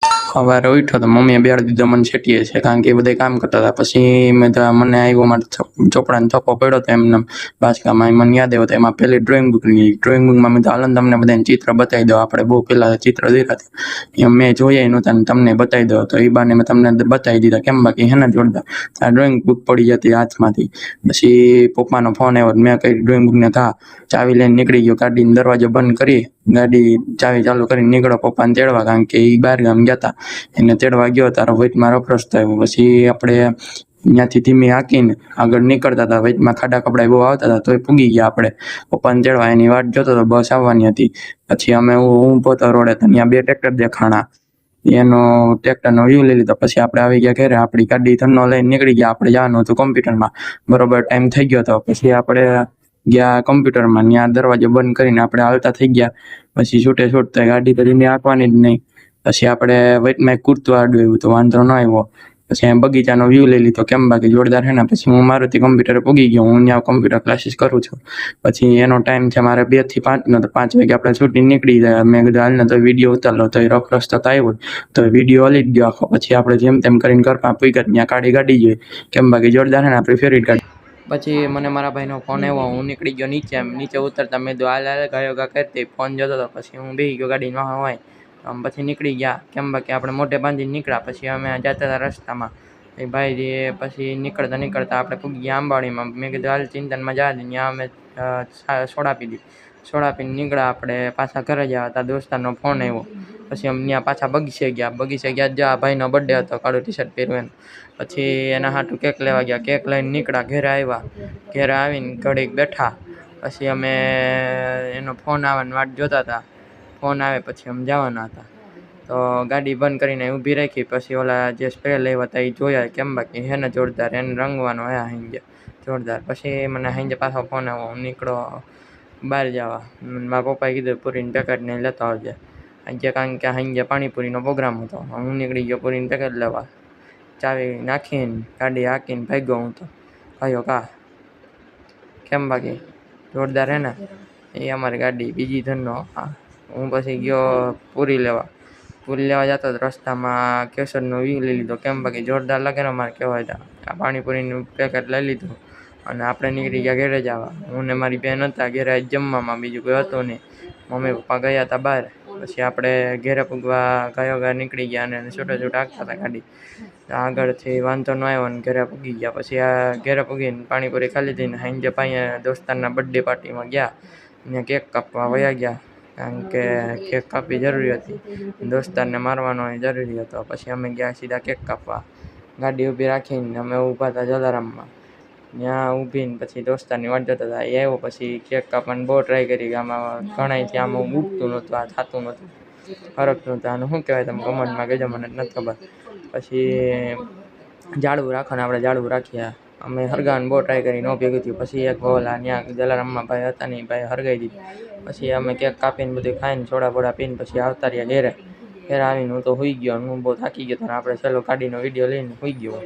સવારે ઉઠ્યો તો મમ્મીએ બેહાડી દીધો મને છેટીએ છે, કારણ કે એ બધા કામ કરતા હતા. પછી મને આવ્યો મારે ચોપડાનો થપ્પો પડ્યો હતો એમને બાચકામાં. એ મને યાદ આવ્યો તો એમાં પહેલી ડ્રોઈંગ બુક લઈ. ડ્રોઈંગ બુકમાં મેં તો હાલો ને તમને બધાને ચિત્ર બતાવી દો, આપણે બહુ પહેલાં ચિત્ર દીધા હતા એમ મેં જોઈએ નહોતા ને તમને બતાવી દો. તો એ બાને મેં તમને બતાવી દીધા. કેમ બાકી હે ને જોરદાર આ ડ્રોઈંગ બુક પડી જતી હાથમાંથી. પછી પપ્પાનો ફોન આવ્યો, મેં કઈ ડ્રોઈંગ બુકને ચાવી લઈને નીકળી ગયો. ગાડીનો દરવાજો બંધ કરી ગાડી ચાવી ચાલુ કરીને નીકળો પપ્પાને તેડવા, કારણ કે એ બહાર ગામ ગયા હતા. એને તેડવા ગયો તારો વચમાં રફરસ થયો. પછી આપણે ત્યાંથી ધીમી હાંકીને આગળ નીકળતા હતા. વચમાં ખાડા કપડા બહુ આવતા હતા તોય પૂગી ગયા આપણે પપ્પાને તેડવા. એની વાટ જોતો તો બસ આવવાની હતી. પછી અમે હું પોતો રોડે તો ત્યાં 2 ટ્રેક્ટર દેખાણા. એનો ટ્રેક્ટરનો વ્યૂ લઈ લીધો. પછી આપણે આવી ગયા ઘરે. આપણી ગાડી ધનનો લઈને નીકળી ગયા. આપણે જવાનું હતું કોમ્પ્યુટરમાં. બરોબર ટાઈમ થઈ ગયો હતો. પછી આપણે ગયા કોમ્પ્યુટરમાં. ત્યાં દરવાજો બંધ કરીને આપણે હાલતા થઈ ગયા. પછી છૂટે છૂટતા ગાડી તો ધીમી હાંકવાની જ નહીં. પછી આપણે વચમાં એક કૂદતું આડું આવ્યું તો વાંધો ન આવ્યો. પછી એમ બગીચાનો વ્યૂ લઈ લીધો. કેમ બાકી જોરદાર છે ને. પછી હું મારુતિ કોમ્પ્યુટરે પૂગી ગયો. હું ત્યાં કોમ્પ્યુટર ક્લાસીસ કરું છું. પછી એનો ટાઈમ છે મારે 2 થી 5 નો. તો 5 વાગે આપણે છૂટી નીકળી જાય. મેં કીધું હાલને તો વિડીયો ઉતાર લો. તો એ રફ રસ્તો તો આવ્યો તો વિડીયો હલી જ ગયો આખો. પછી આપણે જેમ તેમ કરીને ઘરમાં પૂગ્યા ત્યાં કાળી ગાડી જોઈએ. કેમ બાકી જોરદાર છે ને આપણી ફેવરિટ ગાડી. પછી મને મારા ભાઈનો ફોન આવ્યો. હું નીકળી ગયો નીચે ઉતરતા મેં તો હાલ ગાયો ગા કરતી ફોન જોતો હતો. પછી હું બેસી ગયો ગાડીમાં હોય આમ. પછી નીકળી ગયા. કેમ બાકી આપણે મોઢે બાંધીને નીકળ્યા. પછી અમે જતા હતા રસ્તામાં. એ ભાઈ પછી નીકળતા આપણે પૂગી ગયા આંબાવાડીમાં. મેં કીધું હાલ ચિંતનમાં જા દે. ત્યાં અમે સોડા પીધી. સોડા પીને નીકળ્યા આપણે પાછા ઘરે જવા હતા. દોસ્તારનો ફોન આવ્યો. પછી અમે ત્યાં પાછા બગીચે ગયા જ્યાં ભાઈનો બર્થડે હતો. કાળું ટી-શર્ટ પહેર્યું એનું. પછી એના હાટું કેક લેવા ગયા. કેક લઈને નીકળ્યા. ઘરે આવ્યા. ઘરે આવીને ઘડીક બેઠા. પછી અમે એનો ફોન આવવાની વાટ જોતા હતા. ફોન આવે પછી અમે જવાના હતા. તો ગાડી બંધ કરીને ઊભી રાખી. પછી ઓલા જે સ્પ્રે લેવા હતા એ જોયા. કેમ બાકી હે ને જોરદાર. એને રંગવાનો હે હાંજે જોરદાર. પછી મને હાંજે પાછો ફોન આવ્યો. હું નીકળો બહાર જવા. મારા પપ્પાએ કીધું પૂરીને પેકેટને લેતો આવજે આજે, કારણ કે હાંજે પાણીપુરીનો પ્રોગ્રામ હતો. હું નીકળી ગયો પૂરીને પેકેટ લેવા. ચાવી નાખીને ગાડી હાંકીને ભાગ્યો હું તો ભાઈઓ કા. કેમ બાકી જોરદાર હે ને. એ અમારી ગાડી બીજી ધનનો. હું પછી ગયો પૂરી લેવા જતો રસ્તામાં કેસરનો વ્યૂ લઈ લીધો. કેમ બાકી જોરદાર લાગે ને મારે કહેવાય હતા. આ પાણીપુરીનું પેકેટ લઈ લીધું અને આપણે નીકળી ગયા ઘરે જવા. હું ને મારી બહેન હતા ઘરે જમવામાં, બીજું કોઈ હતું નહીં. મમ્મી પપ્પા ગયા હતા બહાર. પછી આપણે ઘરે પૂગવા ગાયો નીકળી ગયા અને છૂટે હાંકતા હતા ગાડી. આગળથી વાંધો ન આવ્યો ને ઘરે પૂગી ગયા. પછી આ ઘરે પૂગીને પાણીપુરી ખાઈ લીધી ને હાંજે પાછી દોસ્તારના બર્થડે પાર્ટીમાં ગયા. ત્યાં કેક કાપવા વયા ગયા, કારણ કે કેક કાપવી જરૂરી હતી. દોસ્તારને મારવાનો જરૂરી હતો. પછી અમે ગયા સીધા કેક કાપવા. ગાડી ઊભી રાખીને અમે ઊભા હતા જલારામમાં. ત્યાં ઊભીને પછી દોસ્તારની વાટ જોતા હતા. એ આવ્યો. પછી કેક કાપવાની બહુ ટ્રાય કરી. આમાં ઘણાયથી આમાં ઉગતું નહોતું, આ થતું નહોતું, ફરકતું નહોતું. આનું શું કહેવાય તમે કમેન્ટમાં કહેજો, મને નથી ખબર. પછી જાળવું રાખવાનું, આપણે જાળવું રાખ્યા. અમે હરગાવાની બહુ ટ્રાય કરી, ન ભેગું થયું. પછી એક ઓલા ત્યાં જલારામમાં ભાઈ હતા ને એ ભાઈ હરગાઈ દીધી. પછી અમે કેક કાપીને બધું ખાઈને સોડા બોડા પીને પછી આવતા રહ્યા ઘરે આવીને હું તો સૂઈ ગયો. હું બહુ થાકી ગયો હતો. આપણે છેલ્લો ગાડીનો વિડીયો લઈને સૂઈ ગયો.